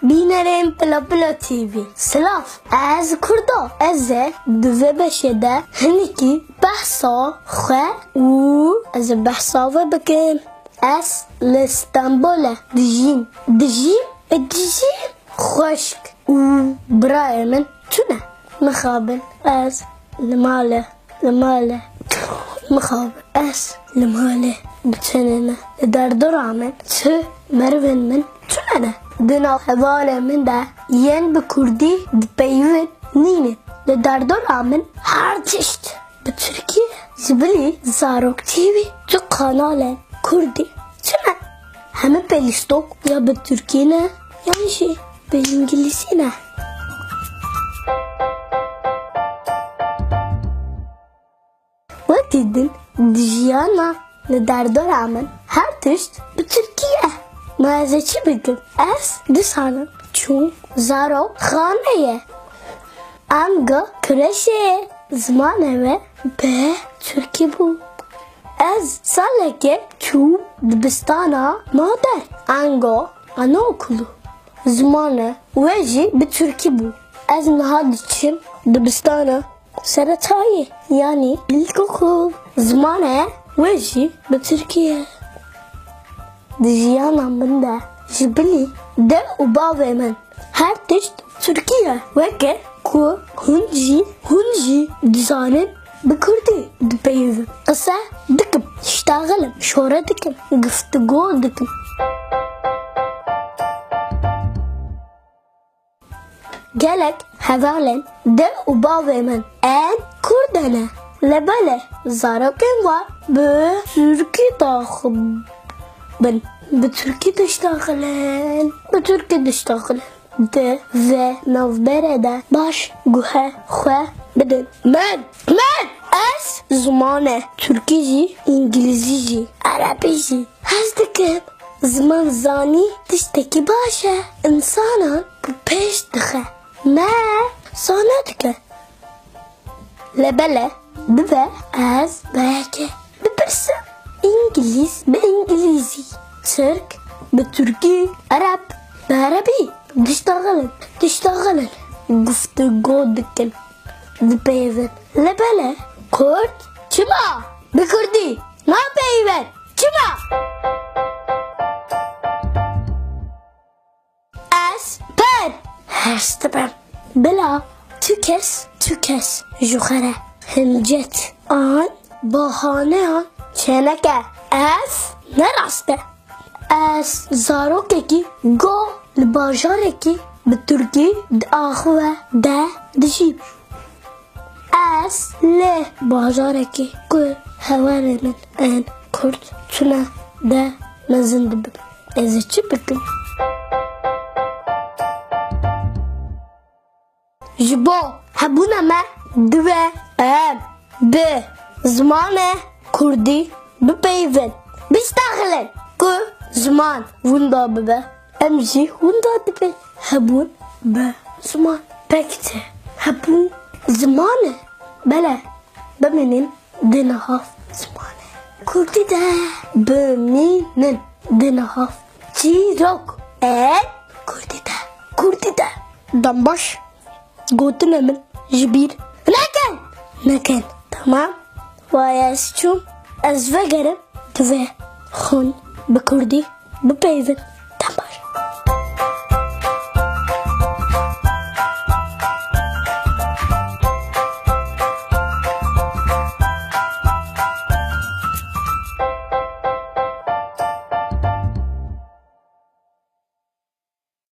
بینریم پلا تیوی سلاف از کردا از دوه بشده هنگی بحثا خواه و از بحثا و بکن از لستانبول دجیم خوشک و برای من تونه مخابن از لماله مخابن از لماله بتننه در درامن تو مروین من تونه دنا حوال من ده ین بکردی دپیون نینه در درامن هر تشت به ترکیه زبلی زاروک تیوی تو کانال کردی تونه همه پلیستوک یا به ترکیه نه yani به انگلیسی نه وقتی دن دیجیانا ندار درامن هر تشت به ترکیه مازه چی بگم از دسانم چون زارو خانه انگا کرشه زمانه و به ترکی بود از ساله که تو دبستانا مادر انگا anaokulu zamanı veci bir Türkiye bu. Az nahad için Dibistana Saratayı yani ilkokul zamanı veci bir Türkiye. Dijiyanam bunda jibili de ubavemen her tişt Türkiye ve ke ku hunji dizanen بكردي دبيذ قصة دكم اشتغلم شورة دكم قفتقو دكم جالك هذالن ده وبابي من ان كردنا لبله زاركن var بتركي داخل بتركي تشتغلن ده ve navberede baş guhe xwe bidin men ez zmane Türkî İngilîzî Arabî hez dikim ziman zanî tiştekî baş e insanan bu pêş dixe me sana dike lebele bibe ez belki bipirsim İngiliz be İngilîzî Türk be Türkî Arap be Arabî تشتغلن گفتگو دکن دپیون لبله کرد چما بکردی نا پیون چما از پر هستبم بلا تو کس جوخره همجت آن بحانه آن چنکه از نراسته از زاروکه کی گو لباجاره کی به ترکی داخوه ده دشیب از له بازاره کی که هواره من ان کرد چونه ده مزنده بکن از چی بکن جبو هبونه ما دوه به زمان کردی بپیون بشتغلن که زمان وندا ببه امزی وندا دبه هبون به زمان بکته هبون زمانه بله بمینن دنهاف زمانه کردی ده بمینن دنهاف چیروک کردی ده دنباش گوتن من جبیر نکن tamam وایسچون از وگرم دوه خون بکردی بپیون